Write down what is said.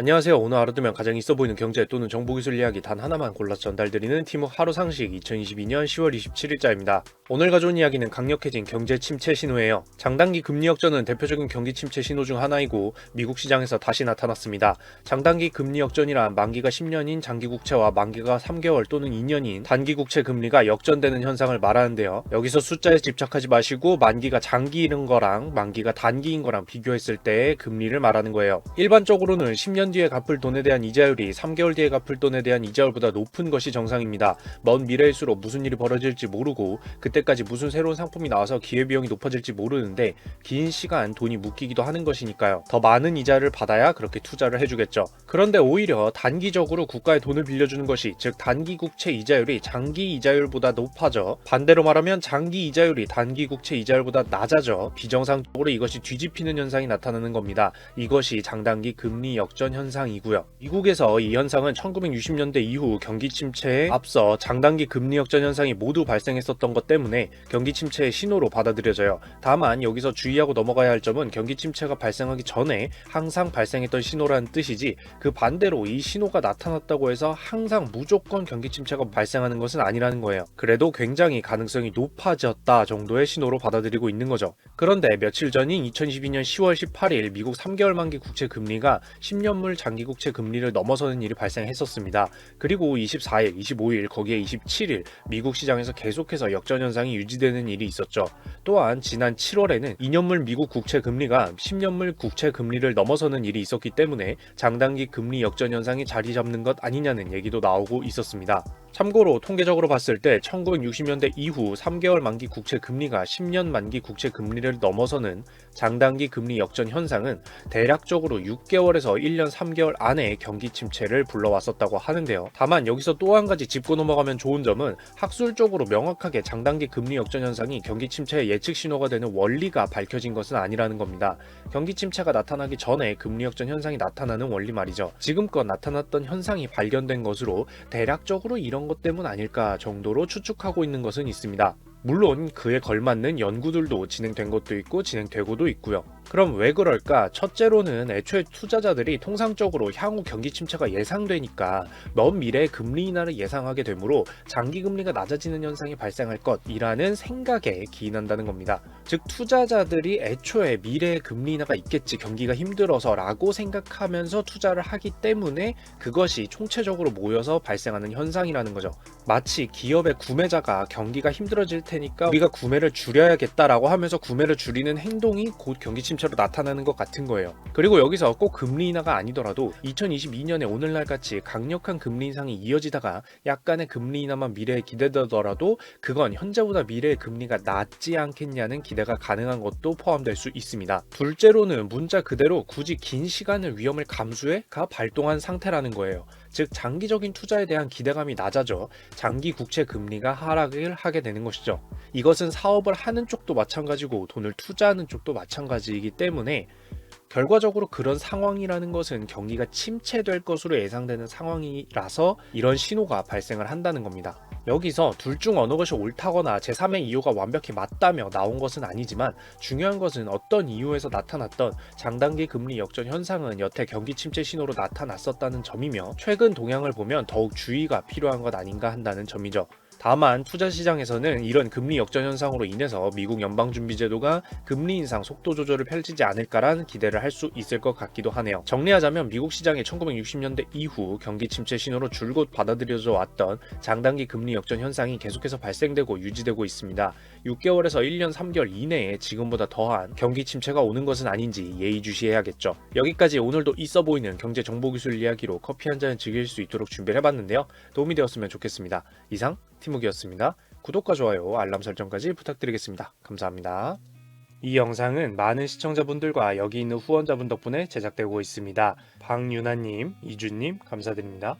안녕하세요. 오늘 알아두면 가장 있어 보이는 경제 또는 정보기술 이야기 단 하나만 골라서 전달드리는 팀워크 하루 상식 2022년 10월 27일자입니다. 오늘 가져온 이야기는 강력해진 경제 침체 신호예요. 장단기 금리 역전은 대표적인 경기 침체 신호 중 하나이고 미국 시장에서 다시 나타났습니다. 장단기 금리 역전이란 만기가 10년인 장기 국채와 만기가 3개월 또는 2년인 단기 국채 금리가 역전되는 현상을 말하는데요. 여기서 숫자에 집착하지 마시고 만기가 장기인 거랑 만기가 단기인 거랑 비교했을 때의 금리를 말하는 거예요. 일반적으로는 10년 뒤에 갚을 돈에 대한 이자율이 3개월 뒤에 갚을 돈에 대한 이자율보다 높은 것이 정상입니다. 먼 미래일수록 무슨 일이 벌어질지 모르고 그때까지 무슨 새로운 상품이 나와서 기회비용이 높아질지 모르는데 긴 시간 돈이 묶이기도 하는 것이니까요. 더 많은 이자를 받아야 그렇게 투자를 해주겠죠. 그런데 오히려 단기적으로 국가에 돈을 빌려주는 것이 즉 단기 국채 이자율이 장기 이자율보다 높아져 반대로 말하면 장기 이자율이 단기 국채 이자율보다 낮아져 비정상적으로 이것이 뒤집히는 현상이 나타나는 겁니다. 이것이 장단기 금리 역전 현상이고요. 미국에서 이 현상은 1960년대 이후 경기 침체에 앞서 장단기 금리 역전 현상이 모두 발생했었던 것 때문에 경기 침체의 신호로 받아들여져요. 다만 여기서 주의하고 넘어가야 할 점은 경기 침체가 발생하기 전에 항상 발생했던 신호라는 뜻이지 그 반대로 이 신호가 나타났다고 해서 항상 무조건 경기 침체가 발생하는 것은 아니라는 거예요. 그래도 굉장히 가능성이 높아졌다 정도의 신호로 받아들이고 있는 거죠. 그런데 며칠 전인 2022년 10월 18일 미국 3개월 만기 국채 금리가 10년물 장기 국채 금리를 넘어서는 일이 발생했었습니다. 그리고 24일, 25일, 거기에 27일 미국 시장에서 계속해서 역전 현상이 유지되는 일이 있었죠. 또한 지난 7월에는 2년물 미국 국채 금리가 10년물 국채 금리를 넘어서는 일이 있었기 때문에 장단기 금리 역전 현상이 자리 잡는 것 아니냐는 얘기도 나오고 있었습니다. 참고로 통계적으로 봤을 때 1960년대 이후 3개월 만기 국채 금리가 10년 만기 국채 금리를 넘어서는 장단기 금리 역전 현상은 대략적으로 6개월에서 1년 3개월 안에 경기 침체를 불러왔었다고 하는데요. 다만 여기서 또 한 가지 짚고 넘어가면 좋은 점은 학술적으로 명확하게 장단기 금리 역전 현상이 경기 침체의 예측 신호가 되는 원리가 밝혀진 것은 아니라는 겁니다. 경기 침체가 나타나기 전에 금리 역전 현상이 나타나는 원리 말이죠. 지금껏 나타났던 현상이 발견된 것으로 대략적으로 이런 것 때문 아닐까 정도로 추측하고 있는 것은 있습니다. 물론 그에 걸맞는 연구들도 진행된 것도 있고 진행되고도 있고요. 그럼 왜 그럴까? 첫째로는 애초에 투자자들이 통상적으로 향후 경기 침체가 예상되니까 먼 미래의 금리 인하를 예상하게 되므로 장기 금리가 낮아지는 현상이 발생할 것이라는 생각에 기인한다는 겁니다. 즉 투자자들이 애초에 미래의 금리 인하가 있겠지 경기가 힘들어서 라고 생각하면서 투자를 하기 때문에 그것이 총체적으로 모여서 발생하는 현상이라는 거죠. 마치 기업의 구매자가 경기가 힘들어질 테니까 우리가 구매를 줄여야겠다라고 하면서 구매를 줄이는 행동이 곧 경기 침체로 나타나는 것 같은 거예요. 그리고 여기서 꼭 금리 인하가 아니더라도 2022년에 오늘날 같이 강력한 금리 인상이 이어지다가 약간의 금리 인하만 미래에 기대되더라도 그건 현재보다 미래의 금리가 낮지 않겠냐는 기대가 가능한 것도 포함될 수 있습니다. 둘째로는 문자 그대로 굳이 긴 시간을 위험을 감수해가 발동한 상태라는 거예요. 즉 장기적인 투자에 대한 기대감이 낮아져 장기 국채 금리가 하락을 하게 되는 것이죠. 이것은 사업을 하는 쪽도 마찬가지고 돈을 투자하는 쪽도 마찬가지이기 때문에 결과적으로 그런 상황이라는 것은 경기가 침체될 것으로 예상되는 상황이라서 이런 신호가 발생을 한다는 겁니다. 여기서 둘 중 어느 것이 옳다거나 제3의 이유가 완벽히 맞다며 나온 것은 아니지만 중요한 것은 어떤 이유에서 나타났던 장단기 금리 역전 현상은 여태 경기 침체 신호로 나타났었다는 점이며 최근 동향을 보면 더욱 주의가 필요한 것 아닌가 한다는 점이죠. 다만 투자 시장에서는 이런 금리 역전 현상으로 인해서 미국 연방준비제도가 금리 인상 속도 조절을 펼치지 않을까라는 기대를 할 수 있을 것 같기도 하네요. 정리하자면 미국 시장의 1960년대 이후 경기 침체 신호로 줄곧 받아들여져 왔던 장단기 금리 역전 현상이 계속해서 발생되고 유지되고 있습니다. 6개월에서 1년 3개월 이내에 지금보다 더한 경기 침체가 오는 것은 아닌지 예의주시해야겠죠. 여기까지 오늘도 있어 보이는 경제 정보기술 이야기로 커피 한 잔 즐길 수 있도록 준비를 해봤는데요. 도움이 되었으면 좋겠습니다. 이상 팀욱이었습니다. 구독과 좋아요, 알람 설정까지 부탁드리겠습니다. 감사합니다. 이 영상은 많은 시청자분들과 여기 있는 후원자분 덕분에 제작되고 있습니다. 박유나님, 이준님 감사드립니다.